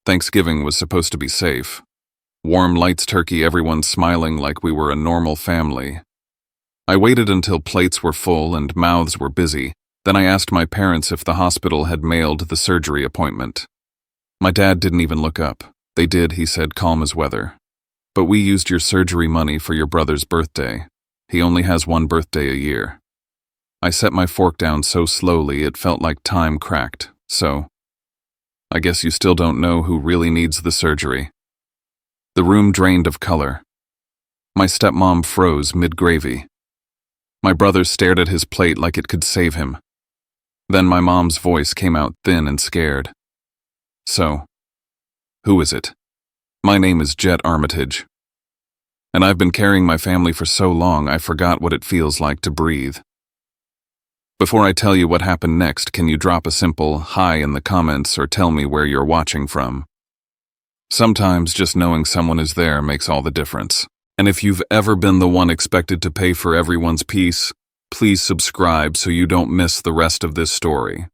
Thanksgiving was supposed to be safe. Warm lights turkey, everyone smiling like we were a normal family. I waited until plates were full and mouths were busy. Then I asked my parents if the hospital had mailed the surgery appointment. My dad didn't even look up. They did, he said, calm as weather. But we used your surgery money for your brother's birthday. He only has one birthday a year. I set my fork down so slowly it felt like time cracked. So, I guess you still don't know who really needs the surgery. The room drained of color. My stepmom froze mid-gravy. My brother stared at his plate like it could save him. Then my mom's voice came out thin and scared. So, who is it? My name is Jet Armitage. And I've been carrying my family for so long I forgot what it feels like to breathe. Before I tell you what happened next, can you drop a simple hi in the comments or tell me where you're watching from? Sometimes just knowing someone is there makes all the difference. And if you've ever been the one expected to pay for everyone's peace, please subscribe so you don't miss the rest of this story.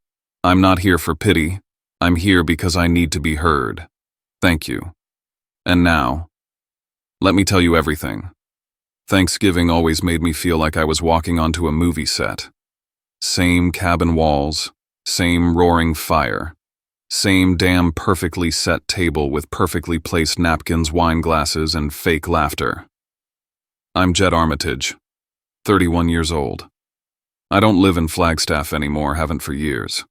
I'm not here for pity. I'm here because I need to be heard. Thank you. And now, let me tell you everything. Thanksgiving always made me feel like I was walking onto a movie set. Same cabin walls, same roaring fire, same damn perfectly set table with perfectly placed napkins, wine glasses, and fake laughter. I'm Jet Armitage, 31 years old. I don't live in Flagstaff anymore, haven't for years.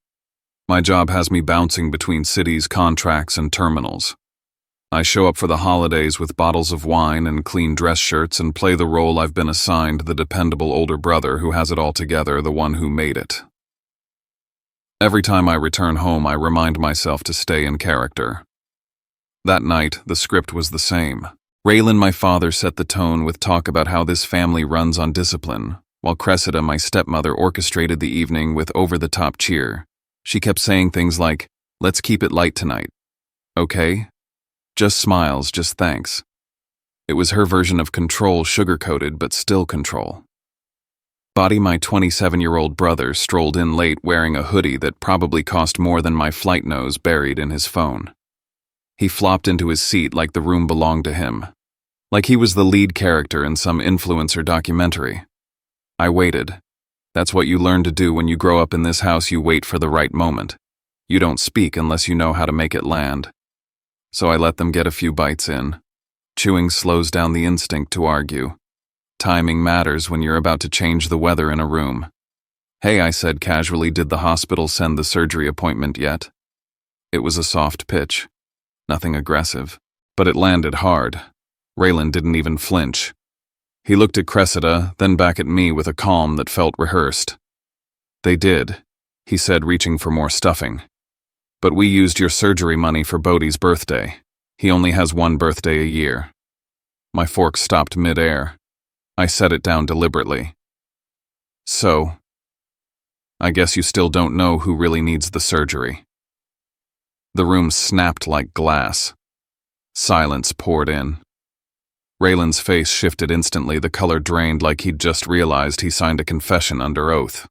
My job has me bouncing between cities, contracts, and terminals. I show up for the holidays with bottles of wine and clean dress shirts and play the role I've been assigned, the dependable older brother who has it all together, the one who made it. Every time I return home, I remind myself to stay in character. That night, the script was the same. Raylan, my father, set the tone with talk about how this family runs on discipline, while Cressida, my stepmother, orchestrated the evening with over-the-top cheer. She kept saying things like, "Let's keep it light tonight." Okay? Just smiles, just thanks. It was her version of control, sugar-coated, but still control. Body, my 27-year-old brother, strolled in late wearing a hoodie that probably cost more than my flight nose buried in his phone. He flopped into his seat like the room belonged to him, like he was the lead character in some influencer documentary. I waited. That's what you learn to do when you grow up in this house. You wait for the right moment. You don't speak unless you know how to make it land. So I let them get a few bites in. Chewing slows down the instinct to argue. Timing matters when you're about to change the weather in a room. "Hey," I said casually, "did the hospital send the surgery appointment yet?" It was a soft pitch. Nothing aggressive. But it landed hard. Raylan didn't even flinch. He looked at Cressida, then back at me with a calm that felt rehearsed. "They did," he said, reaching for more stuffing. "But we used your surgery money for Bodhi's birthday. He only has one birthday a year." My fork stopped mid-air. I set it down deliberately. "So, I guess you still don't know who really needs the surgery." The room snapped like glass. Silence poured in. Raylan's face shifted instantly, the color drained like he'd just realized he signed a confession under oath.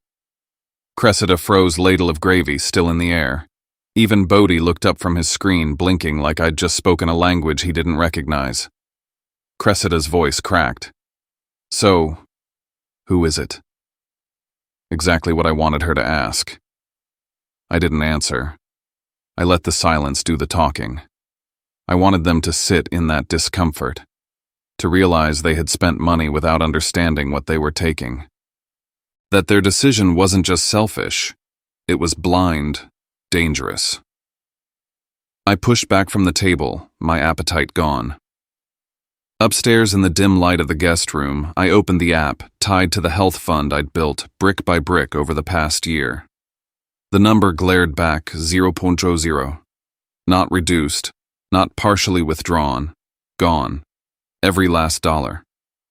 Cressida froze, ladle of gravy still in the air. Even Bodhi looked up from his screen, blinking like I'd just spoken a language he didn't recognize. Cressida's voice cracked. "So, who is it?" Exactly what I wanted her to ask. I didn't answer. I let the silence do the talking. I wanted them to sit in that discomfort, to realize they had spent money without understanding what they were taking. That their decision wasn't just selfish, it was blind, dangerous. I pushed back from the table, my appetite gone. Upstairs in the dim light of the guest room, I opened the app tied to the health fund I'd built brick by brick over the past year. The number glared back 0.00. Not reduced, not partially withdrawn, gone. Every last dollar.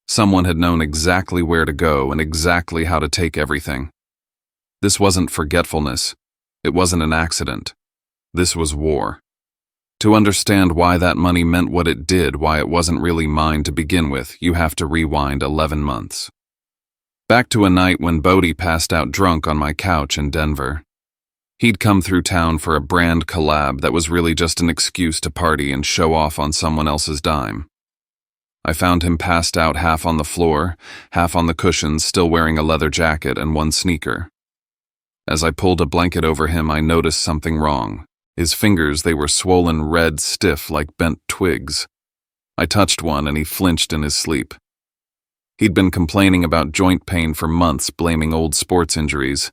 Someone had known exactly where to go and exactly how to take everything. This wasn't forgetfulness. It wasn't an accident. This was war. To understand why that money meant what it did, why it wasn't really mine to begin with, you have to rewind 11 months. Back to a night when Bodhi passed out drunk on my couch in Denver. He'd come through town for a brand collab that was really just an excuse to party and show off on someone else's dime. I found him passed out half on the floor, half on the cushions, still wearing a leather jacket and one sneaker. As I pulled a blanket over him, I noticed something wrong. His fingers, they were swollen red, stiff like bent twigs. I touched one and he flinched in his sleep. He'd been complaining about joint pain for months, blaming old sports injuries,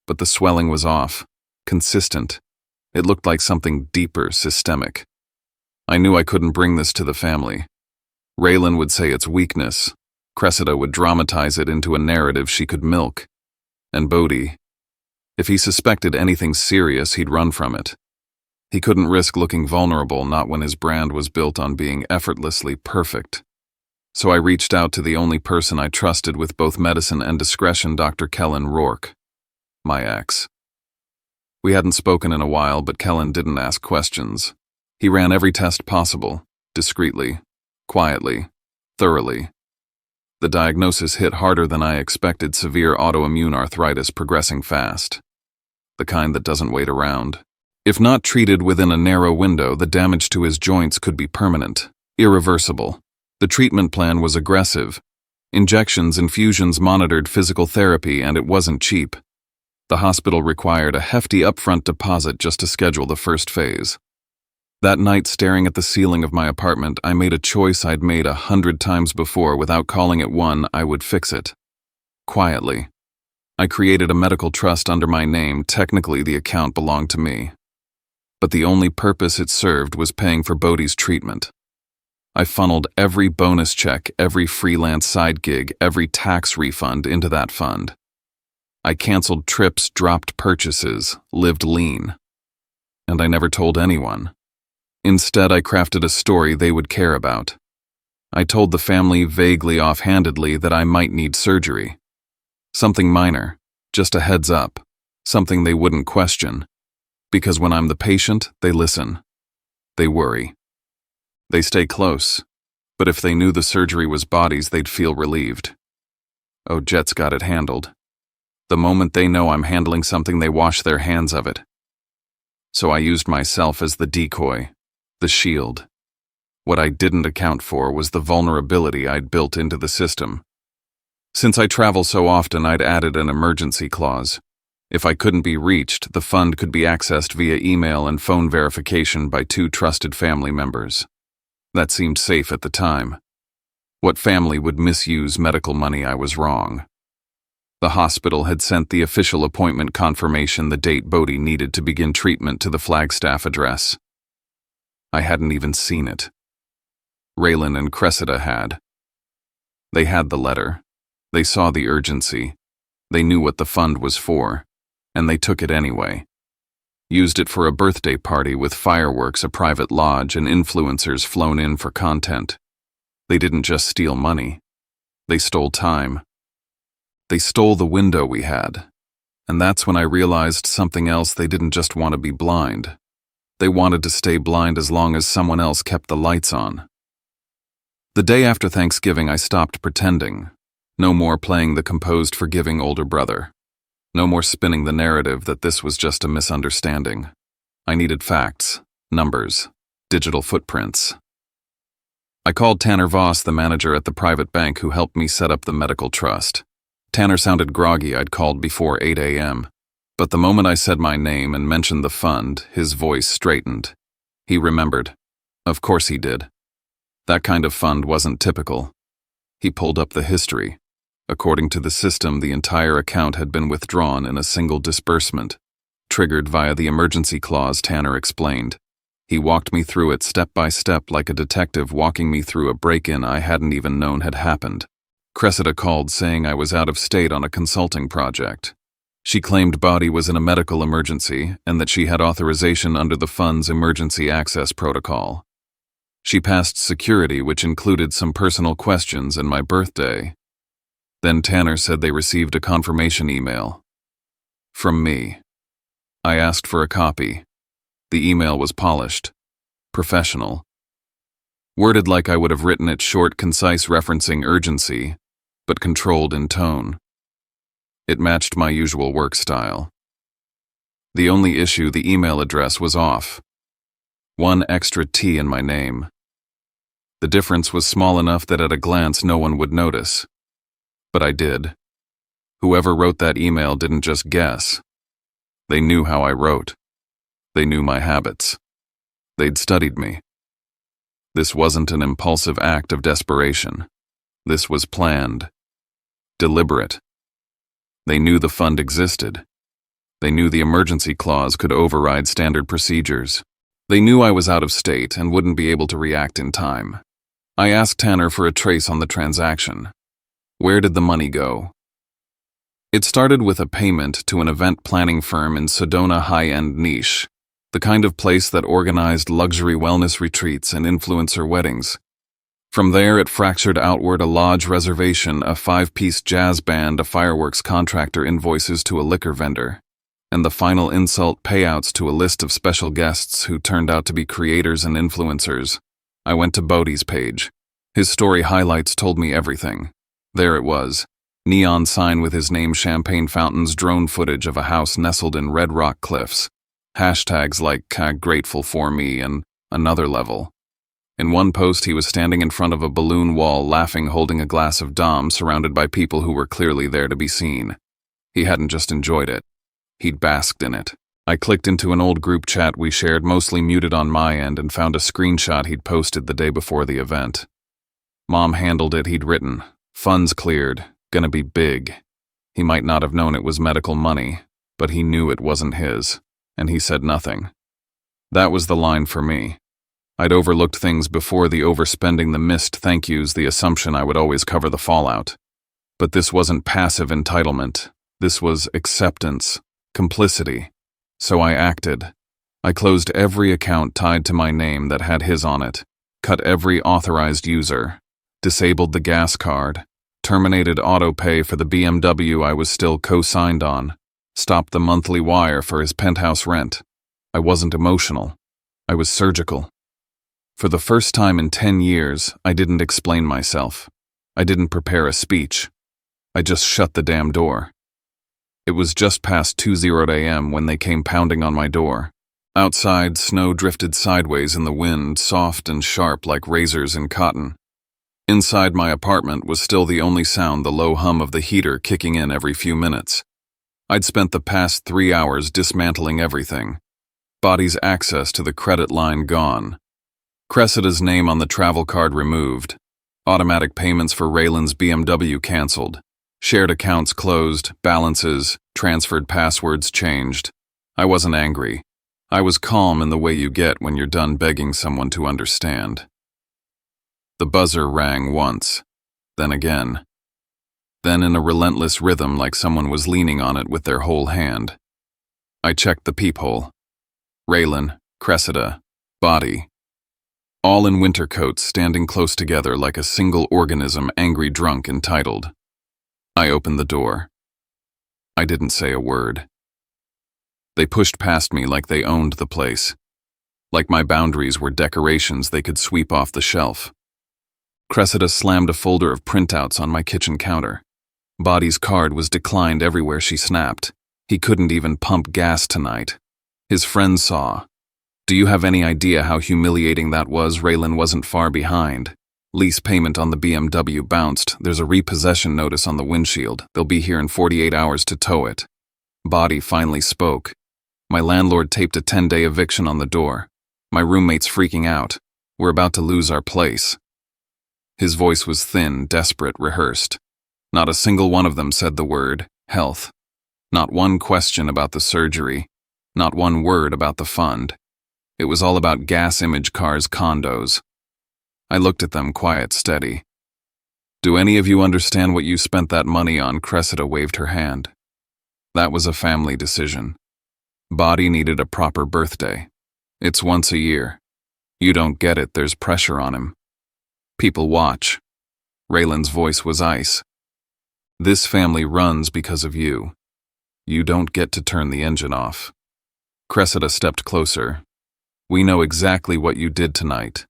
but the swelling was off, consistent. It looked like something deeper, systemic. I knew I couldn't bring this to the family. Raylan would say it's weakness. Cressida would dramatize it into a narrative she could milk. And Bodhi, if he suspected anything serious, he'd run from it. He couldn't risk looking vulnerable, not when his brand was built on being effortlessly perfect. So I reached out to the only person I trusted with both medicine and discretion, Dr. Kellen Rourke, my ex. We hadn't spoken in a while, but Kellen didn't ask questions. He ran every test possible, discreetly, quietly, thoroughly. The diagnosis hit harder than I expected: severe autoimmune arthritis progressing fast. The kind that doesn't wait around. If not treated within a narrow window, the damage to his joints could be permanent, irreversible. The treatment plan was aggressive. Injections, infusions, monitored physical therapy, and it wasn't cheap. The hospital required a hefty upfront deposit just to schedule the first phase. That night, staring at the ceiling of my apartment, I made a choice I'd made 100 times before. Without calling it one, I would fix it. Quietly. I created a medical trust under my name. Technically, the account belonged to me. But the only purpose it served was paying for Bodhi's treatment. I funneled every bonus check, every freelance side gig, every tax refund into that fund. I canceled trips, dropped purchases, lived lean. And I never told anyone. Instead, I crafted a story they would care about. I told the family vaguely, offhandedly, that I might need surgery. Something minor, just a heads up, something they wouldn't question. Because when I'm the patient, they listen. They worry. They stay close. But if they knew the surgery was bodies, they'd feel relieved. Oh, Jet's got it handled. The moment they know I'm handling something, they wash their hands of it. So I used myself as the decoy, the shield. What I didn't account for was the vulnerability I'd built into the system. Since I travel so often, I'd added an emergency clause. If I couldn't be reached, the fund could be accessed via email and phone verification by 2 trusted family members. That seemed safe at the time. What family would misuse medical money? I was wrong. The hospital had sent the official appointment confirmation, the date Bodhi needed to begin treatment, to the Flagstaff address. I hadn't even seen it. Raylan and Cressida had. They had the letter. They saw the urgency. They knew what the fund was for, and they took it anyway. Used it for a birthday party with fireworks, a private lodge, and influencers flown in for content. They didn't just steal money. They stole time. They stole the window we had. And that's when I realized something else. They didn't just want to be blind. They wanted to stay blind as long as someone else kept the lights on. The day after Thanksgiving, I stopped pretending. No more playing the composed, forgiving older brother. No more spinning the narrative that this was just a misunderstanding. I needed facts, numbers, digital footprints. I called Tanner Voss, the manager at the private bank who helped me set up the medical trust. Tanner sounded groggy. I'd called before 8 a.m. But the moment I said my name and mentioned the fund, his voice straightened. He remembered. Of course he did. That kind of fund wasn't typical. He pulled up the history. According to the system, the entire account had been withdrawn in a single disbursement, triggered via the emergency clause. Tanner explained. He walked me through it step by step, like a detective walking me through a break-in I hadn't even known had happened. Cressida called saying I was out of state on a consulting project. She claimed Bodhi was in a medical emergency and that she had authorization under the fund's emergency access protocol. She passed security, which included some personal questions and my birthday. Then Tanner said they received a confirmation email. From me. I asked for a copy. The email was polished, professional. Worded like I would have written it, short, concise, referencing urgency, but controlled in tone. It matched my usual work style. The only issue, the email address was off. One extra T in my name. The difference was small enough that at a glance no one would notice. But I did. Whoever wrote that email didn't just guess. They knew how I wrote. They knew my habits. They'd studied me. This wasn't an impulsive act of desperation. This was planned. Deliberate. They knew the fund existed. They knew the emergency clause could override standard procedures. They knew I was out of state and wouldn't be able to react in time. I asked Tanner for a trace on the transaction. Where did the money go? It started with a payment to an event planning firm in Sedona high-end niche, the kind of place that organized luxury wellness retreats and influencer weddings. From there, it fractured outward: a lodge reservation, a 5-piece jazz band, a fireworks contractor, invoices to a liquor vendor, and the final insult: payouts to a list of special guests who turned out to be creators and influencers. I went to Bodhi's page. His story highlights told me everything. There it was. Neon sign with his name, champagne fountains, drone footage of a house nestled in red rock cliffs. Hashtags like grateful for me and another level. In one post, he was standing in front of a balloon wall, laughing, holding a glass of Dom, surrounded by people who were clearly there to be seen. He hadn't just enjoyed it. He'd basked in it. I clicked into an old group chat we shared, mostly muted on my end, and found a screenshot he'd posted the day before the event. Mom handled it. He'd written, "Funds cleared, gonna be big." He might not have known it was medical money, but he knew it wasn't his, and he said nothing. That was the line for me. I'd overlooked things before: the overspending, the missed thank yous, the assumption I would always cover the fallout. But this wasn't passive entitlement. This was acceptance, complicity. So I acted. I closed every account tied to my name that had his on it, cut every authorized user, disabled the gas card, terminated auto pay for the BMW I was still co-signed on, stopped the monthly wire for his penthouse rent. I wasn't emotional. I was surgical. For the first time in 10 years, I didn't explain myself. I didn't prepare a speech. I just shut the damn door. It was just past 2:00 a.m. when they came pounding on my door. Outside, snow drifted sideways in the wind, soft and sharp like razors in cotton. Inside my apartment was still the only sound: the low hum of the heater kicking in every few minutes. I'd spent the past 3 hours dismantling everything. Body's access to the credit line gone. Cressida's name on the travel card removed. Automatic payments for Raylan's BMW canceled. Shared accounts closed, balances, transferred passwords changed. I wasn't angry. I was calm, in the way you get when you're done begging someone to understand. The buzzer rang once, then again. Then in a relentless rhythm, like someone was leaning on it with their whole hand. I checked the peephole. Raylan, Cressida, Body. All in winter coats, standing close together like a single organism, angry, drunk, entitled. I opened the door. I didn't say a word. They pushed past me like they owned the place, like my boundaries were decorations they could sweep off the shelf. Cressida slammed a folder of printouts on my kitchen counter. Body's card was declined everywhere she snapped. He couldn't even pump gas tonight. His friends saw. Do you have any idea how humiliating that was? Raylan wasn't far behind. Lease payment on the BMW bounced. There's a repossession notice on the windshield. They'll be here in 48 hours to tow it. Body finally spoke. My landlord taped a 10-day eviction on the door. My roommate's freaking out. We're about to lose our place. His voice was thin, desperate, rehearsed. Not a single one of them said the word health. Not one question about the surgery. Not one word about the fund. It was all about gas, image cars, condos. I looked at them, quiet, steady. Do any of you understand what you spent that money on? Cressida waved her hand. That was a family decision. Body needed a proper birthday. It's once a year. You don't get it, there's pressure on him. People watch. Raylan's voice was ice. This family runs because of you. You don't get to turn the engine off. Cressida stepped closer. We know exactly what you did tonight.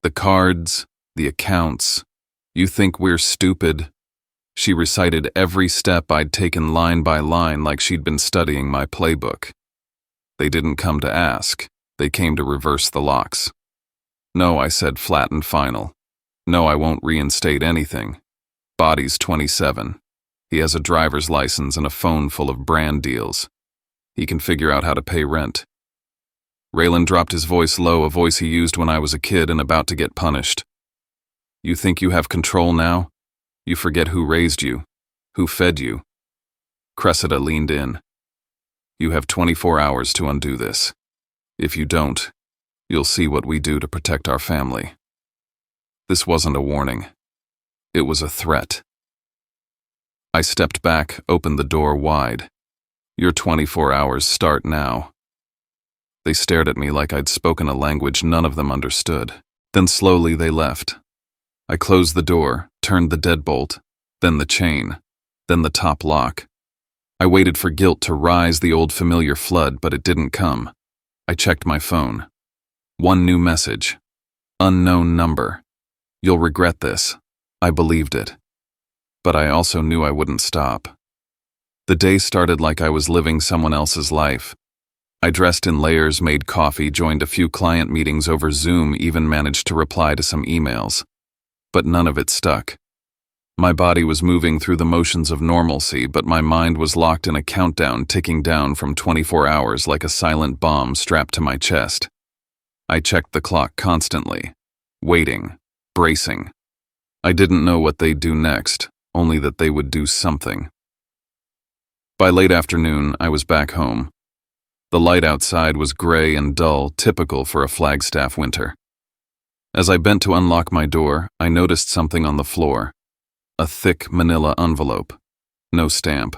The cards, the accounts. You think we're stupid? She recited every step I'd taken line by line like she'd been studying my playbook. They didn't come to ask. They came to reverse the locks. No, I said, flat and final. No, I won't reinstate anything. Body's 27. He has a driver's license and a phone full of brand deals. He can figure out how to pay rent. Raylan dropped his voice low, a voice he used when I was a kid and about to get punished. You think you have control now? You forget who raised you, who fed you. Cressida leaned in. You have 24 hours to undo this. If you don't, you'll see what we do to protect our family. This wasn't a warning. It was a threat. I stepped back, opened the door wide. Your 24 hours start now. They stared at me like I'd spoken a language none of them understood. Then slowly they left. I closed the door, turned the deadbolt, then the chain, then the top lock. I waited for guilt to rise the old familiar flood, but it didn't come. I checked my phone. One new message. Unknown number. You'll regret this. I believed it. But I also knew I wouldn't stop. The day started like I was living someone else's life. I dressed in layers, made coffee, joined a few client meetings over Zoom, even managed to reply to some emails. But none of it stuck. My body was moving through the motions of normalcy, but my mind was locked in a countdown ticking down from 24 hours like a silent bomb strapped to my chest. I checked the clock constantly, waiting, bracing. I didn't know what they'd do next, only that they would do something. By late afternoon, I was back home. The light outside was gray and dull, typical for a Flagstaff winter. As I bent to unlock my door, I noticed something on the floor. A thick manila envelope. No stamp.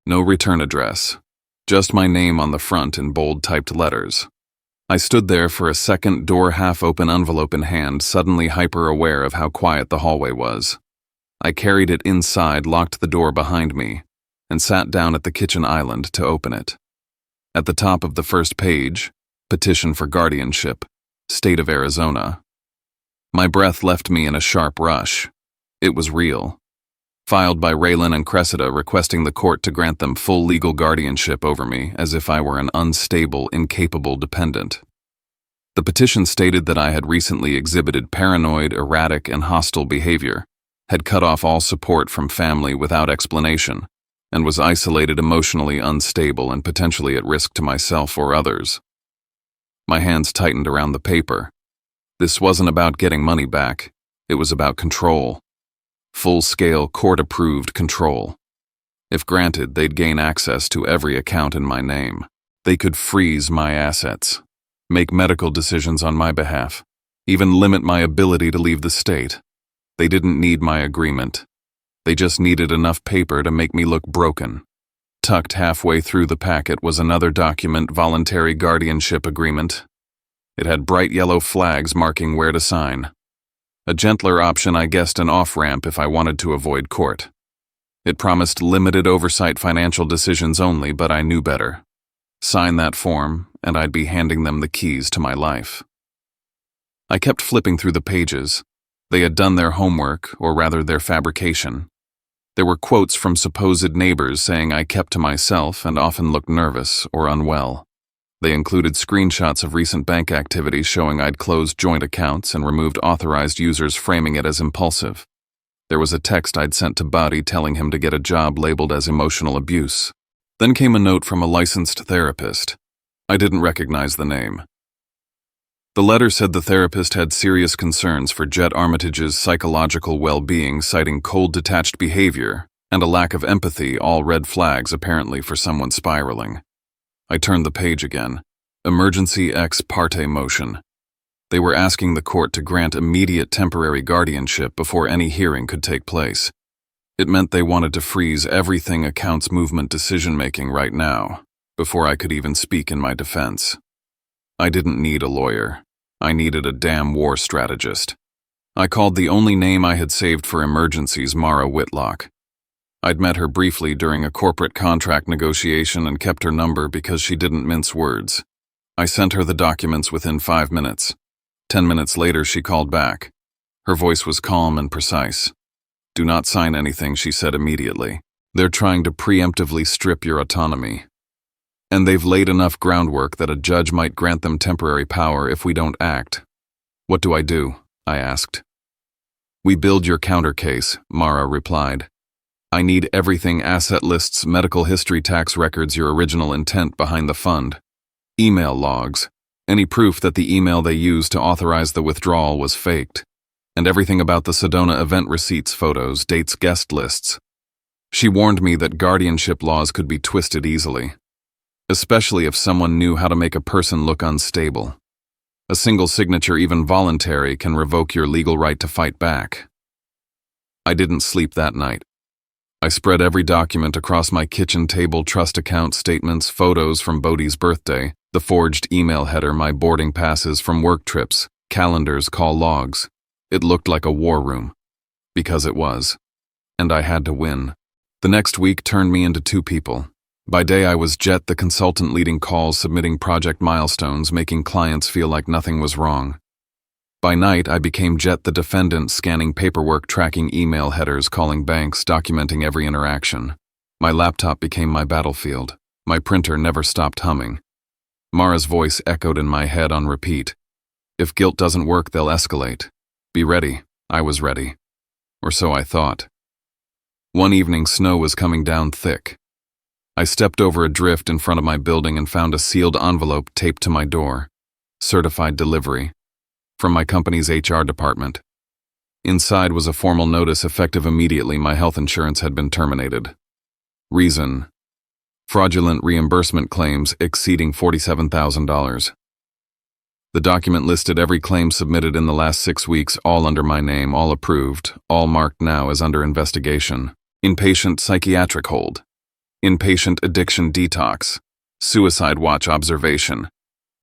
No return address. Just my name on the front in bold typed letters. I stood there for a second, door half-open, envelope in hand, suddenly hyper-aware of how quiet the hallway was. I carried it inside, locked the door behind me, and sat down at the kitchen island to open it. At the top of the first page, Petition for Guardianship, State of Arizona. My breath left me in a sharp rush. It was real. Filed by Raylan and Cressida, requesting the court to grant them full legal guardianship over me as if I were an unstable, incapable dependent. The petition stated that I had recently exhibited paranoid, erratic, and hostile behavior, had cut off all support from family without explanation, and was isolated, emotionally unstable, and potentially at risk to myself or others. My hands tightened around the paper. This wasn't about getting money back. It was about control. Full-scale, court-approved control. If granted, they'd gain access to every account in my name. They could freeze my assets, make medical decisions on my behalf, even limit my ability to leave the state. They didn't need my agreement. They just needed enough paper to make me look broken. Tucked halfway through the packet was another document, voluntary guardianship agreement. It had bright yellow flags marking where to sign. A gentler option, I guessed, an off-ramp if I wanted to avoid court. It promised limited oversight, financial decisions only, but I knew better. Sign that form, and I'd be handing them the keys to my life. I kept flipping through the pages. They had done their homework, or rather their fabrication. There were quotes from supposed neighbors saying I kept to myself and often looked nervous or unwell. They included screenshots of recent bank activities showing I'd closed joint accounts and removed authorized users, framing it as impulsive. There was a text I'd sent to Buddy telling him to get a job labeled as emotional abuse. Then came a note from a licensed therapist. I didn't recognize the name. The letter said the therapist had serious concerns for Jet Armitage's psychological well-being, citing cold, detached behavior and a lack of empathy, all red flags apparently for someone spiraling. I turned the page again. Emergency ex parte motion. They were asking the court to grant immediate temporary guardianship before any hearing could take place. It meant they wanted to freeze everything accounts movement decision-making right now, before I could even speak in my defense. I didn't need a lawyer. I needed a damn war strategist. I called the only name I had saved for emergencies, Mara Whitlock. I'd met her briefly during a corporate contract negotiation and kept her number because she didn't mince words. I sent her the documents within 5 minutes. 10 minutes later, she called back. Her voice was calm and precise. Do not sign anything, she said immediately. They're trying to preemptively strip your autonomy. And they've laid enough groundwork that a judge might grant them temporary power if we don't act. What do I do? I asked. We build your counter case, Mara replied. I need everything: asset lists, medical history, tax records, your original intent behind the fund, email logs, any proof that the email they used to authorize the withdrawal was faked, and everything about the Sedona event: receipts, photos, dates, guest lists. She warned me that guardianship laws could be twisted easily, especially if someone knew how to make a person look unstable. A single signature, even voluntary, can revoke your legal right to fight back. I didn't sleep that night. I spread every document across my kitchen table: trust account statements, photos from Bodhi's birthday, the forged email header, my boarding passes from work trips, calendars, call logs. It looked like a war room. Because it was. And I had to win. The next week turned me into two people. By day I was Jet, the consultant, leading calls, submitting project milestones, making clients feel like nothing was wrong. By night I became Jet, the defendant, scanning paperwork, tracking email headers, calling banks, documenting every interaction. My laptop became my battlefield. My printer never stopped humming. Mara's voice echoed in my head on repeat. If guilt doesn't work, they'll escalate. Be ready. I was ready. Or so I thought. One evening, snow was coming down thick. I stepped over a drift in front of my building and found a sealed envelope taped to my door. Certified delivery. From my company's HR department. Inside was a formal notice effective immediately: my health insurance had been terminated. Reason: fraudulent reimbursement claims exceeding $47,000. The document listed every claim submitted in the last 6 weeks, all under my name, all approved, all marked now as under investigation. Inpatient psychiatric hold. Inpatient addiction detox. Suicide watch observation.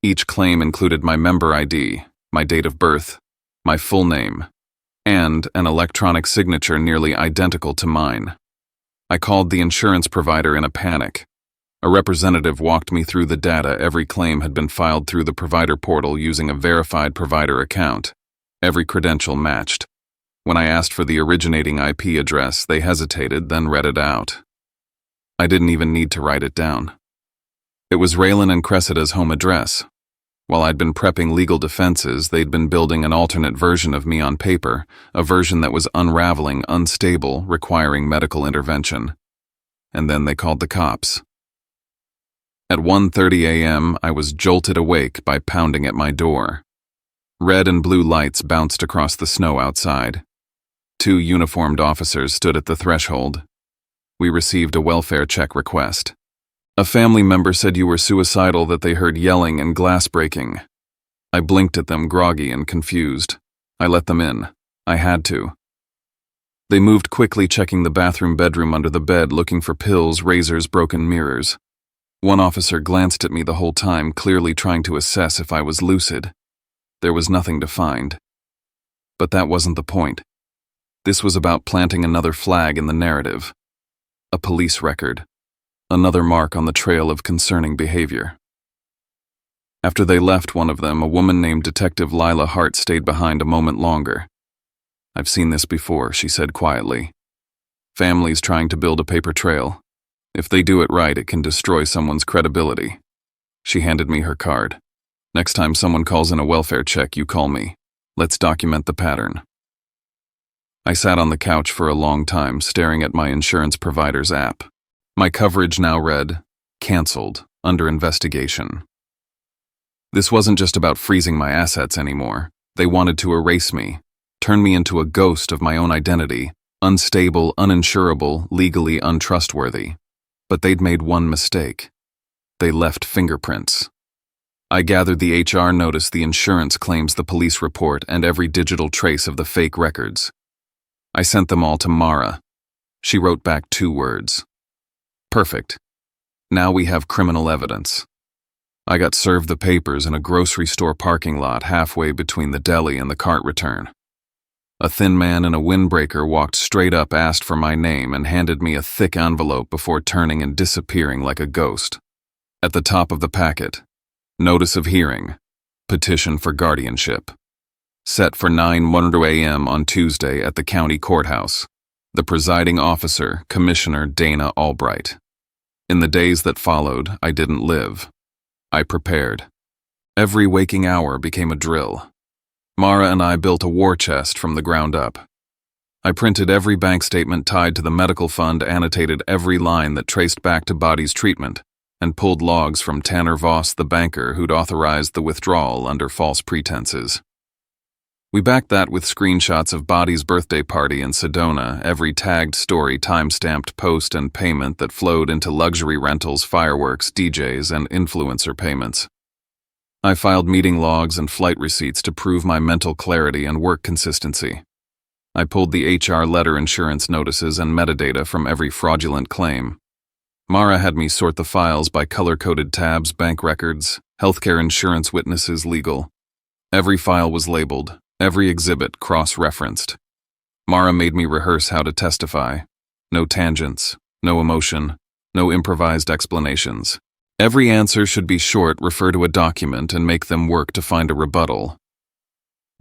Each claim included my member ID, my date of birth, my full name, and an electronic signature nearly identical to mine. I called the insurance provider in a panic. A representative walked me through the data. Every claim had been filed through the provider portal using a verified provider account. Every credential matched. When I asked for the originating IP address, they hesitated, then read it out. I didn't even need to write it down. It was Raylan and Cressida's home address. While I'd been prepping legal defenses, they'd been building an alternate version of me on paper, a version that was unraveling, unstable, requiring medical intervention. And then they called the cops. At 1:30 a.m., I was jolted awake by pounding at my door. Red and blue lights bounced across the snow outside. 2 uniformed officers stood at the threshold. We received a welfare check request. A family member said you were suicidal, that they heard yelling and glass breaking. I blinked at them, groggy and confused. I let them in. I had to. They moved quickly, checking the bathroom, bedroom, under the bed, looking for pills, razors, broken mirrors. One officer glanced at me the whole time, clearly trying to assess if I was lucid. There was nothing to find. But that wasn't the point. This was about planting another flag in the narrative. A police record. Another mark on the trail of concerning behavior. After they left, one of them, a woman named Detective Lila Hart, stayed behind a moment longer. I've seen this before, she said quietly. Families trying to build a paper trail. If they do it right, it can destroy someone's credibility. She handed me her card. Next time someone calls in a welfare check, you call me. Let's document the pattern. I sat on the couch for a long time, staring at my insurance provider's app. My coverage now read, "Cancelled, under investigation." This wasn't just about freezing my assets anymore. They wanted to erase me, turn me into a ghost of my own identity, unstable, uninsurable, legally untrustworthy. But they'd made one mistake. They left fingerprints. I gathered the HR notice, the insurance claims, the police report, and every digital trace of the fake records. I sent them all to Mara. She wrote back 2 words. Perfect. Now we have criminal evidence. I got served the papers in a grocery store parking lot halfway between the deli and the cart return. A thin man in a windbreaker walked straight up, asked for my name, and handed me a thick envelope before turning and disappearing like a ghost. At the top of the packet, notice of hearing, petition for guardianship. Set for 9:00 a.m. on Tuesday at the county courthouse. The presiding officer, Commissioner Dana Albright. In the days that followed, I didn't live. I prepared. Every waking hour became a drill. Mara and I built a war chest from the ground up. I printed every bank statement tied to the medical fund, annotated every line that traced back to Body's treatment, and pulled logs from Tanner Voss, the banker who'd authorized the withdrawal under false pretenses. We backed that with screenshots of Body's birthday party in Sedona, every tagged story, time-stamped post and payment that flowed into luxury rentals, fireworks, DJs, and influencer payments. I filed meeting logs and flight receipts to prove my mental clarity and work consistency. I pulled the HR letter, insurance notices, and metadata from every fraudulent claim. Mara had me sort the files by color-coded tabs, bank records, healthcare insurance witnesses, legal. Every file was labeled, every exhibit cross-referenced. Mara made me rehearse how to testify. No tangents, no emotion, no improvised explanations. Every answer should be short, refer to a document, and make them work to find a rebuttal.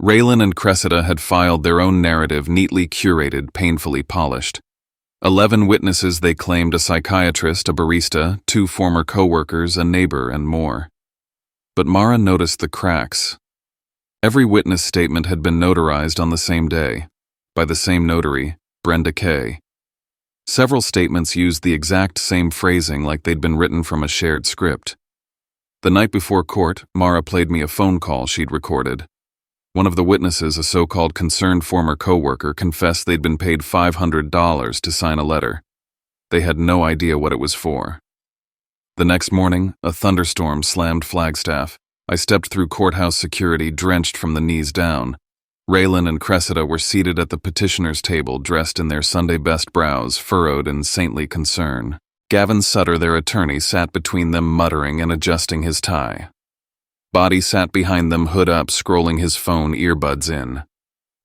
Raylan and Cressida had filed their own narrative, neatly curated, painfully polished. 11 witnesses they claimed: a psychiatrist, a barista, 2 former co-workers, a neighbor, and more. But Mara noticed the cracks. Every witness statement had been notarized on the same day, by the same notary, Brenda Kay. Several statements used the exact same phrasing, like they'd been written from a shared script. The night before court, Mara played me a phone call she'd recorded. One of the witnesses, a so-called concerned former co-worker, confessed they'd been paid $500 to sign a letter. They had no idea what it was for. The next morning, a thunderstorm slammed Flagstaff. I stepped through courthouse security, drenched from the knees down. Raylan and Cressida were seated at the petitioner's table, dressed in their Sunday best, brows furrowed in saintly concern. Gavin Sutter, their attorney, sat between them, muttering and adjusting his tie. Body sat behind them, hood up, scrolling his phone, earbuds in.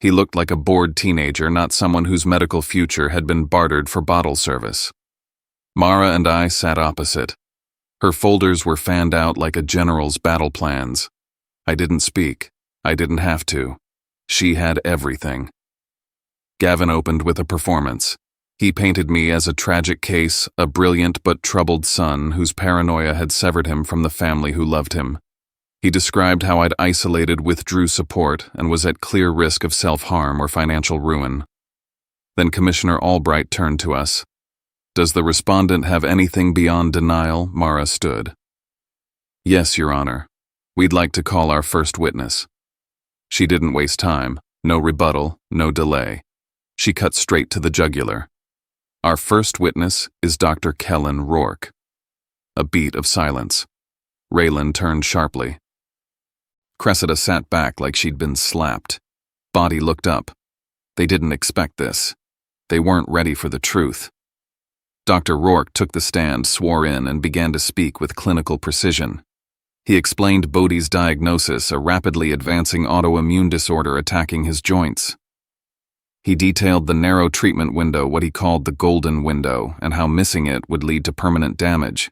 He looked like a bored teenager, not someone whose medical future had been bartered for bottle service. Mara and I sat opposite. Her folders were fanned out like a general's battle plans. I didn't speak. I didn't have to. She had everything. Gavin opened with a performance. He painted me as a tragic case, a brilliant but troubled son whose paranoia had severed him from the family who loved him. He described how I'd isolated, withdrew support, and was at clear risk of self-harm or financial ruin. Then Commissioner Albright turned to us. "Does the respondent have anything beyond denial?" Mara stood. "Yes, Your Honor. We'd like to call our first witness." She didn't waste time. No rebuttal, no delay. She cut straight to the jugular. "Our first witness is Dr. Kellen Rourke." A beat of silence. Raylan turned sharply. Cressida sat back like she'd been slapped. Body looked up. They didn't expect this. They weren't ready for the truth. Dr. Rourke took the stand, swore in, and began to speak with clinical precision. He explained Bodie's diagnosis, a rapidly advancing autoimmune disorder attacking his joints. He detailed the narrow treatment window, what he called the golden window, and how missing it would lead to permanent damage.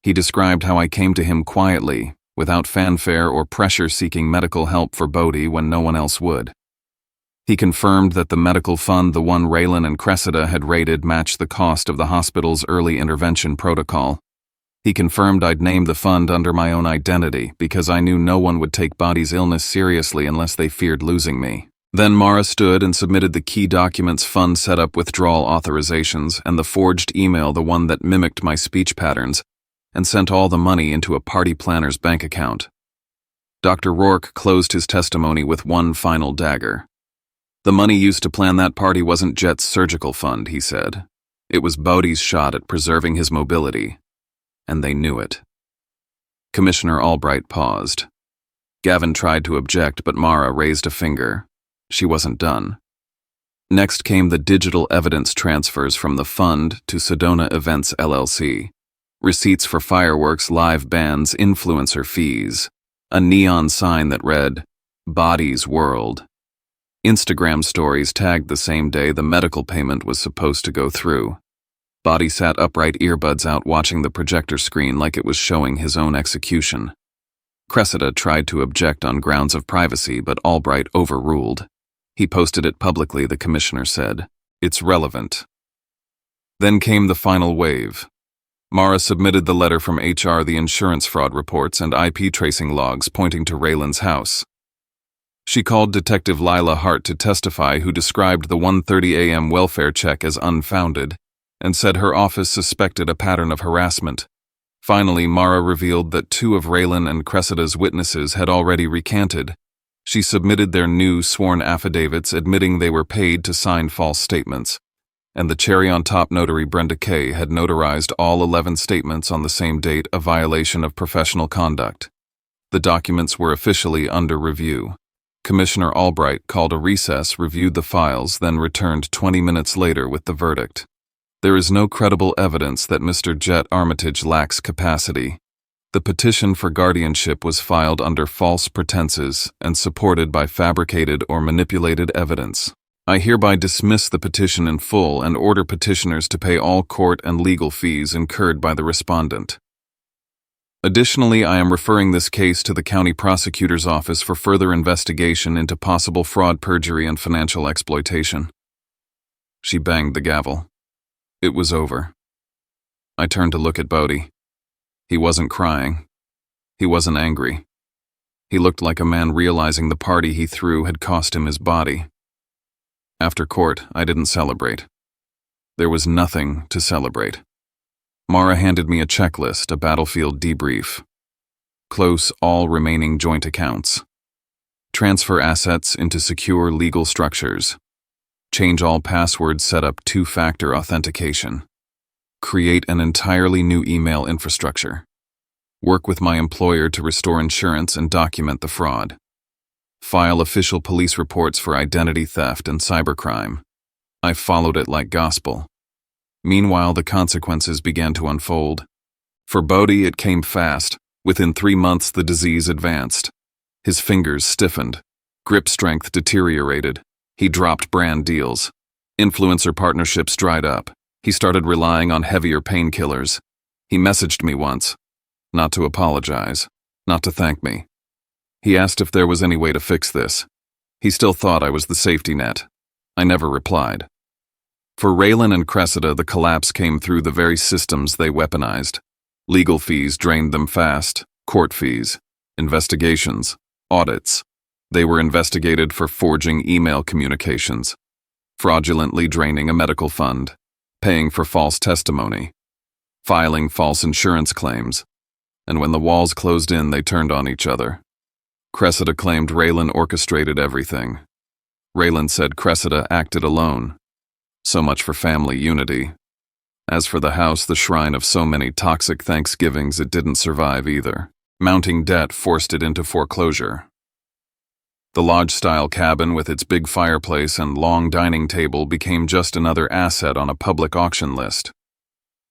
He described how I came to him quietly, without fanfare or pressure, seeking medical help for Bodie when no one else would. He confirmed that the medical fund, the one Raylan and Cressida had raided, matched the cost of the hospital's early intervention protocol. He confirmed I'd named the fund under my own identity because I knew no one would take Body's illness seriously unless they feared losing me. Then Mara stood and submitted the key documents: fund setup, withdrawal authorizations, and the forged email, the one that mimicked my speech patterns, and sent all the money into a party planner's bank account. Dr. Rourke closed his testimony with one final dagger. "The money used to plan that party wasn't Jet's surgical fund," he said. "It was Bodie's shot at preserving his mobility. And they knew it." Commissioner Albright paused. Gavin tried to object, but Mara raised a finger. She wasn't done. Next came the digital evidence transfers from the fund to Sedona Events LLC. Receipts for fireworks, live bands, influencer fees. A neon sign that read, "Body's World." Instagram stories tagged the same day the medical payment was supposed to go through. Body sat upright, earbuds out, watching the projector screen like it was showing his own execution. Cressida tried to object on grounds of privacy, but Albright overruled. He posted it publicly, the commissioner said. "It's relevant." Then came the final wave. Mara submitted the letter from HR, the insurance fraud reports, and IP tracing logs pointing to Raylan's house. She called Detective Lila Hart to testify, who described the 1:30 a.m. welfare check as unfounded and said her office suspected a pattern of harassment. Finally, Mara revealed that 2 of Raylan and Cressida's witnesses had already recanted. She submitted their new sworn affidavits admitting they were paid to sign false statements, and the cherry-on-top notary Brenda Kay had notarized all 11 statements on the same date, a violation of professional conduct. The documents were officially under review. Commissioner Albright called a recess, reviewed the files, then returned 20 minutes later with the verdict. There is no credible evidence that Mr. Jet Armitage lacks capacity. The petition for guardianship was filed under false pretenses and supported by fabricated or manipulated evidence. I hereby dismiss the petition in full and order petitioners to pay all court and legal fees incurred by the respondent. Additionally, I am referring this case to the county prosecutor's office for further investigation into possible fraud, perjury, and financial exploitation. She banged the gavel. It was over. I turned to look at Bodie. He wasn't crying. He wasn't angry. He looked like a man realizing the party he threw had cost him his body. After court, I didn't celebrate. There was nothing to celebrate. Mara handed me a checklist, a battlefield debrief. Close all remaining joint accounts. Transfer assets into secure legal structures. Change all passwords, set up 2-factor authentication. Create an entirely new email infrastructure. Work with my employer to restore insurance and document the fraud. File official police reports for identity theft and cybercrime. I followed it like gospel. Meanwhile, the consequences began to unfold. For Bodie, it came fast. Within 3 months, the disease advanced. His fingers stiffened. Grip strength deteriorated. He dropped brand deals. Influencer partnerships dried up. He started relying on heavier painkillers. He messaged me once. Not to apologize. Not to thank me. He asked if there was any way to fix this. He still thought I was the safety net. I never replied. For Raylan and Cressida, the collapse came through the very systems they weaponized. Legal fees drained them fast, court fees, investigations, audits. They were investigated for forging email communications, fraudulently draining a medical fund, paying for false testimony, filing false insurance claims, and when the walls closed in, they turned on each other. Cressida claimed Raylan orchestrated everything. Raylan said Cressida acted alone. So much for family unity. As for the house, the shrine of so many toxic Thanksgivings, it didn't survive either. Mounting debt forced it into foreclosure. The lodge-style cabin with its big fireplace and long dining table became just another asset on a public auction list.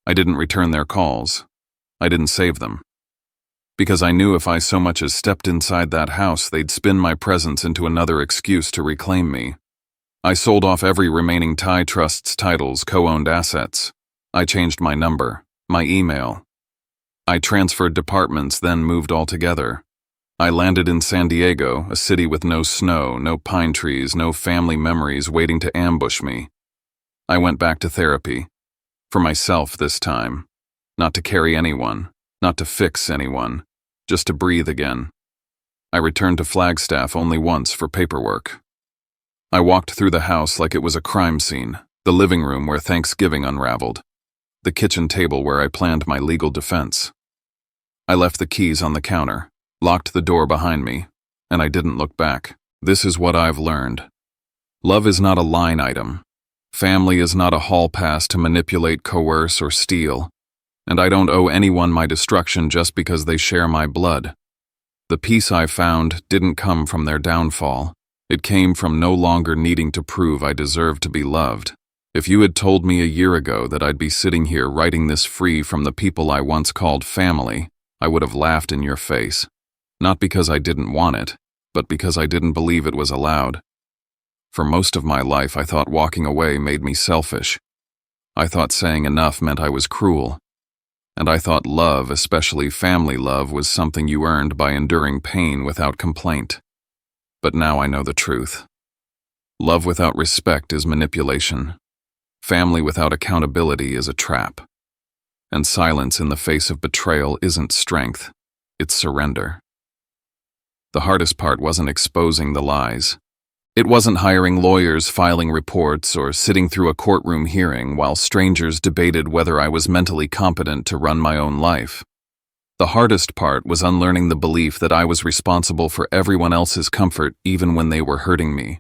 I didn't return their calls. I didn't save them. Because I knew if I so much as stepped inside that house, they'd spin my presence into another excuse to reclaim me. I sold off every remaining Thai Trust's titles, co-owned assets. I changed my number, my email. I transferred departments, then moved altogether. I landed in San Diego, a city with no snow, no pine trees, no family memories waiting to ambush me. I went back to therapy. For myself this time. Not to carry anyone, not to fix anyone, just to breathe again. I returned to Flagstaff only once for paperwork. I walked through the house like it was a crime scene, the living room where Thanksgiving unraveled, the kitchen table where I planned my legal defense. I left the keys on the counter, locked the door behind me, and I didn't look back. This is what I've learned. Love is not a line item. Family is not a hall pass to manipulate, coerce, or steal. And I don't owe anyone my destruction just because they share my blood. The peace I found didn't come from their downfall. It came from no longer needing to prove I deserved to be loved. If you had told me a year ago that I'd be sitting here writing this free from the people I once called family, I would have laughed in your face. Not because I didn't want it, but because I didn't believe it was allowed. For most of my life, I thought walking away made me selfish. I thought saying enough meant I was cruel. And I thought love, especially family love, was something you earned by enduring pain without complaint. But now I know the truth. Love without respect is manipulation. Family without accountability is a trap. And silence in the face of betrayal isn't strength, it's surrender. The hardest part wasn't exposing the lies. It wasn't hiring lawyers, filing reports, or sitting through a courtroom hearing while strangers debated whether I was mentally competent to run my own life. The hardest part was unlearning the belief that I was responsible for everyone else's comfort even when they were hurting me.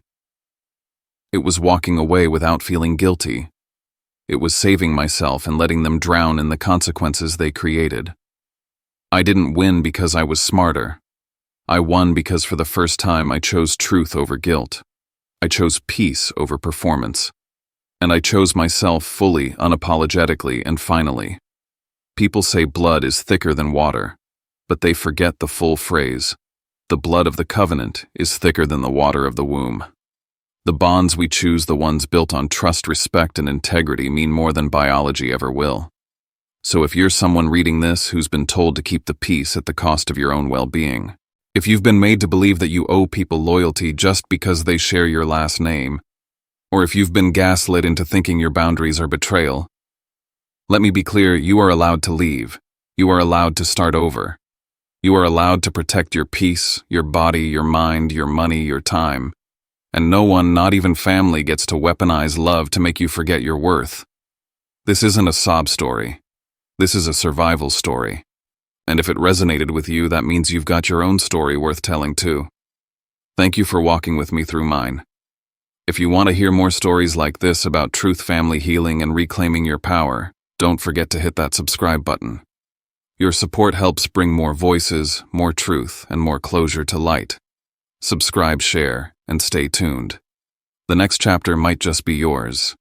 It was walking away without feeling guilty. It was saving myself and letting them drown in the consequences they created. I didn't win because I was smarter. I won because for the first time I chose truth over guilt. I chose peace over performance. And I chose myself fully, unapologetically, and finally. People say blood is thicker than water, but they forget the full phrase. The blood of the covenant is thicker than the water of the womb. The bonds we choose, the ones built on trust, respect, and integrity, mean more than biology ever will. So if you're someone reading this who's been told to keep the peace at the cost of your own well-being, if you've been made to believe that you owe people loyalty just because they share your last name, or if you've been gaslit into thinking your boundaries are betrayal, let me be clear, you are allowed to leave. You are allowed to start over. You are allowed to protect your peace, your body, your mind, your money, your time. And no one, not even family, gets to weaponize love to make you forget your worth. This isn't a sob story. This is a survival story. And if it resonated with you, that means you've got your own story worth telling too. Thank you for walking with me through mine. If you want to hear more stories like this about truth, family healing, and reclaiming your power, don't forget to hit that subscribe button. Your support helps bring more voices, more truth, and more closure to light. Subscribe, share, and stay tuned. The next chapter might just be yours.